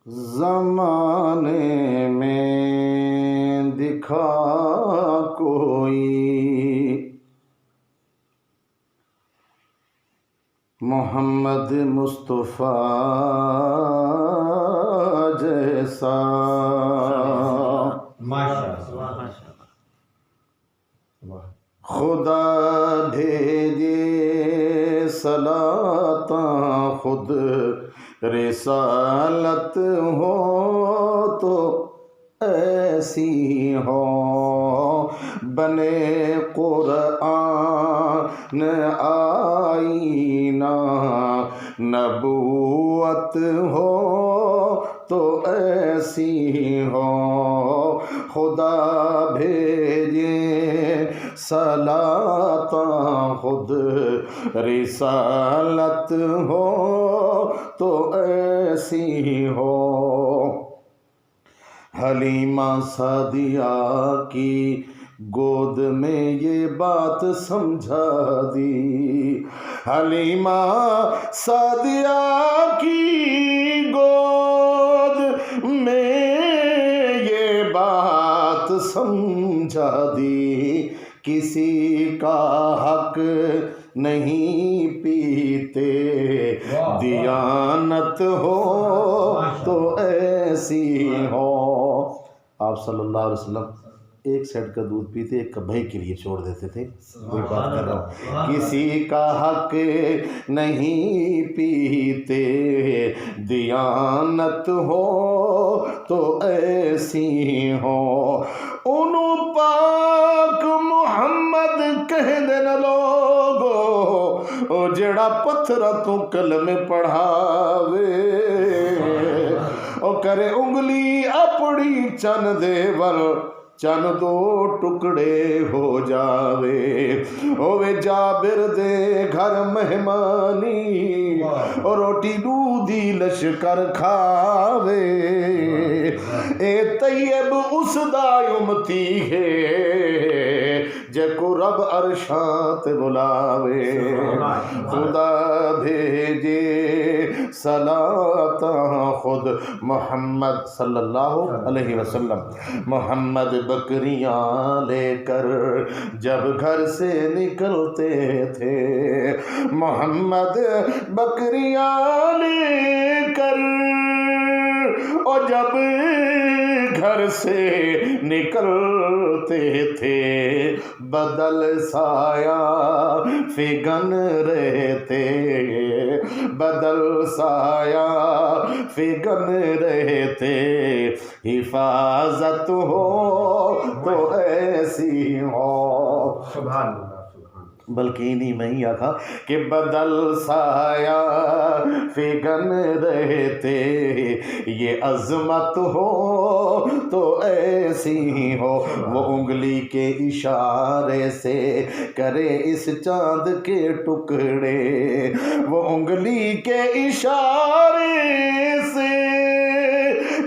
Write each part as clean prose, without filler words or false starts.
زمانے میں دکھا کوئی محمد مصطفیٰ جیسا، خدا بھیجے صلاتاں خود رسالت ہو تو ایسی ہو، بنے قرآن آئینہ نبوت ہو تو ایسی ہو، خدا بھیجے صلاتاں خود رسالت ہو تو ایسی ہو، حلیمہ سعدیہ کی گود میں یہ بات سمجھا دی، حلیمہ سعدیہ کی گود میں یہ بات سمجھا دی، کسی کا حق نہیں پیتے، دیانت ہو تو ایسی ہو۔ آپ صلی اللہ علیہ وسلم ایک سیٹ کا دودھ پیتے، ایک کپ بھائی کے لیے چھوڑ دیتے تھے، وہی بات کر رہا ہوں، کسی کا حق نہیں پیتے، دیانت ہو تو ایسی ہو، انہوں پاک محمد کہہ دینا لوگو، او جڑا پتھرہ تو کلمے پڑھاوے، او کرے انگلی اپڑی چن دے ور چن دو ٹکڑے ہو جاوے، اوے جابر دے گھر مہمانی اور روٹی دودھی لشکر کھاوے، اے طیب اس دا امتی ہے جے کو رب عرشات بلاوے، خدا بھیجے صلاتاں خود محمد صلی اللہ علیہ وسلم، محمد بکریاں لے کر جب گھر سے نکلتے تھے، محمد بکریاں لے کر اور جب گھر سے نکلتے تھے، بدل سایہ فگن رہتے، بدل سایہ فگن رہتے، حفاظت ہو تو ایسی ہو، سبحان اللہ، بلکہ نہیں میں ہی آکھا کہ بدل سایہ فگن رہتے، یہ عظمت ہو تو ایسی ہو، وہ انگلی کے اشارے سے کرے اس چاند کے ٹکڑے، وہ انگلی کے اشارے سے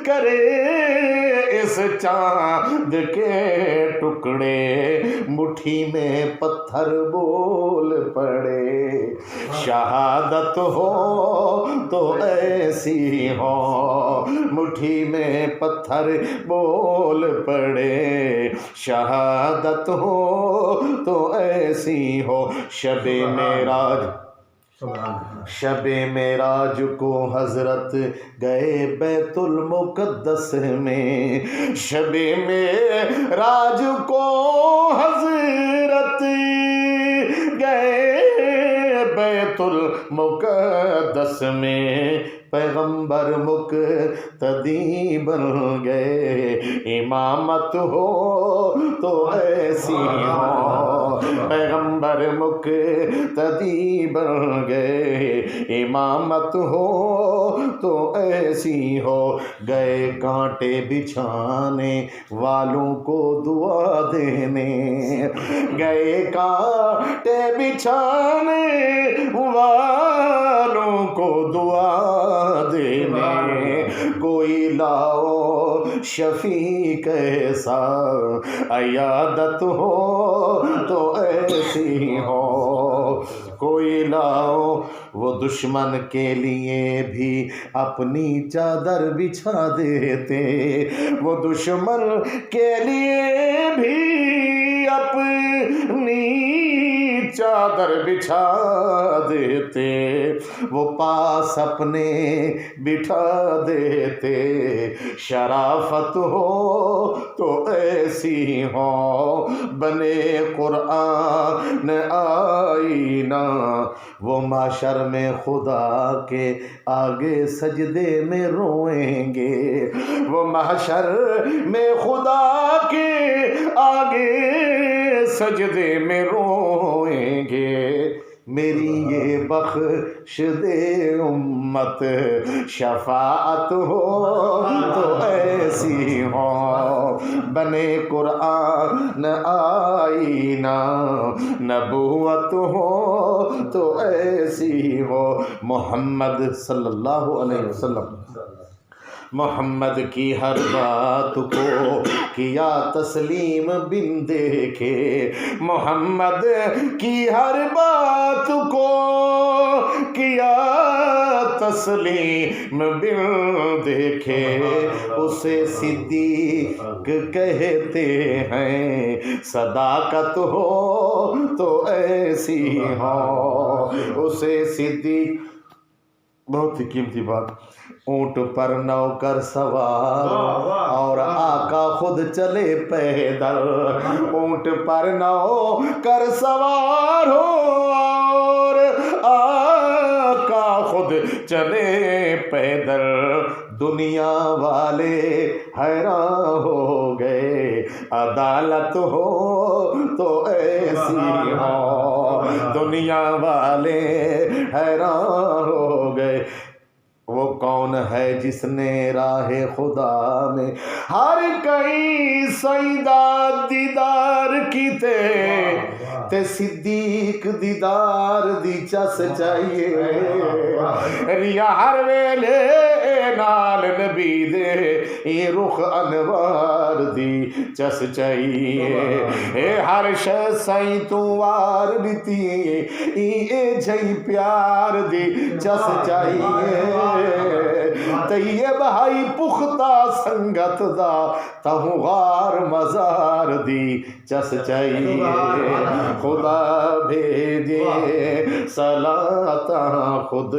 کرے اس چاند کے ٹکڑے، مٹھی میں پتھر بول پڑے، شہادت ہو تو ایسی ہو، مٹھی میں پتھر بول پڑے، شہادت ہو تو ایسی ہو، شب معراج، شب معراج کو حضرت گئے بیت المقدس میں، شب معراج کو حضرت گئے بیت المقدس میں، پیغمبر مقتدی بن گئے، امامت ہو تو ایسی ہو، پیغمبر مقتدی بن گئے، امامت ہو تو ایسی ہو، گئے کانٹے بچھانے والوں کو دعا دینے، گئے کانٹے بچھانے والوں کو دعا دینے، کوئی لاؤ شفیع کیسا، عیادت ہو تو ایسی ہو، کوئی لاؤ وہ دشمن کے لیے بھی اپنی چادر بچھا دیتے، وہ دشمن کے لیے بھی اپنی چادر بچھا دیتے، وہ پاس اپنے بٹھا دیتے، شرافت ہو تو ایسی ہو بنے قرآن آئینہ، وہ محشر میں خدا کے آگے سجدے میں روئیں گے، وہ محشر میں خدا کے آگے سجدے میں روئیں گے، میری یہ بخش دے امت شفاعت ہو تو ایسی ہو بنے قرآن آئینہ، نبوت ہو تو ایسی ہو۔ محمد صلی اللہ علیہ وسلم محمد کی ہر بات کو کیا تسلیم بن دیکھے، محمد کی ہر بات کو کیا تسلیم بن دیکھے، اسے صدیق کہتے ہیں، صداقت ہو تو ایسی ہو، اسے صدیق۔ بہت ہی قیمتی بات، اونٹ پر نوکر سوار اور آقا خود چلے پیدل، اونٹ پر نوکر سوار ہو اور آقا خود چلے پیدل، دنیا والے حیران ہو گئے، عدالت ہو تو ایسی ہو، دنیا والے حیران ہو گئے۔ وہ کون ہے جس نے راہ خدا میں ہر کئی سیدہ دیدار کیتے، تے صدیق دیدار دی چس چاہیے، ریا ہر ویلے نال نبی دے یہ رخ انوار دی چس چاہیے، اے ہر شے سائیں تو وار دیتی اے جھئی پیار دی چس چاہیے، طیب ہائی پختہ سنگت دا تہوں غار مزار دی چس چاہیے، خدا بھیجے صلاتاں خود،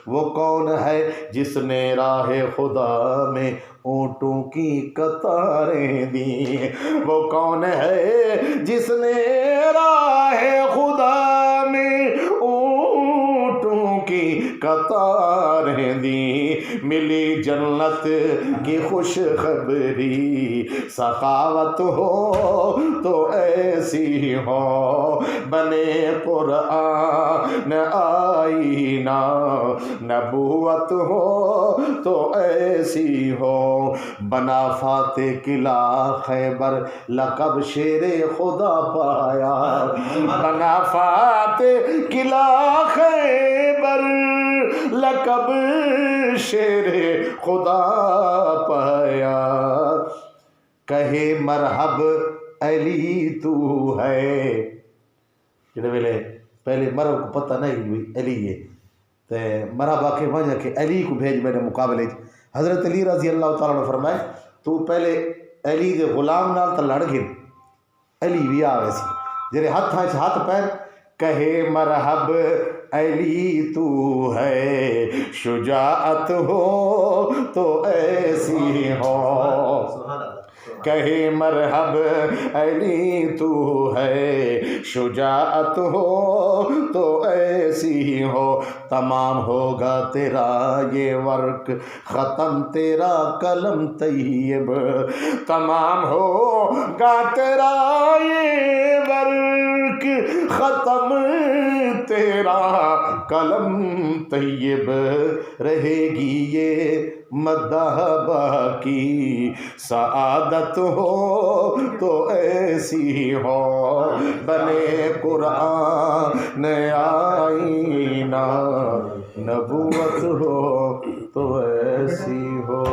وہ کون ہے جس نے راہ خدا میں اونٹوں کی قطاریں دی، وہ کون ہے جس نے راہ خدا میں اونٹوں کی قطاریں دی، ملی جنت کی خوشخبری، سخاوت ہو تو ایسی ہو بنے قرآن آئینہ، نبوت ہو تو ایسی ہو، بنا فاتح قلعہ خیبر لقب شیر خدا پایا، بنا فاتح قلعہ خیبر لقب شیر خدا پایا، کہے مرحب علی تو ہے، جڑے ویلے پہلے مرحب کو پتہ نہیں ہوئی علی ہے تے مرحب آکے وجہ کہ علی کو بھیج میرے مقابلے، حضرت علی رضی اللہ تعالیٰ نے فرمائے تو پہلے علی دے غلام نال تا لڑ گئے، علی بھی آوے سی جڑے ہاتھ ہاتھ پیر، کہے مرحب علی تو ہے، شجاعت ہو تو ایسی ہو، کہے مرحب علی تو ہے، شجاعت ہو تو ایسی ہو، تمام ہوگا تیرا یہ ورک، ختم تیرا قلم طیب، تمام ہوگا تیرا یہ ورک، ختم تیرا قلم طیب، رہے گی یہ مدح باقی، سعادت ہو تو ایسی ہو بنے قرآن آئینہ، نبوت ہو تو ایسی ہو۔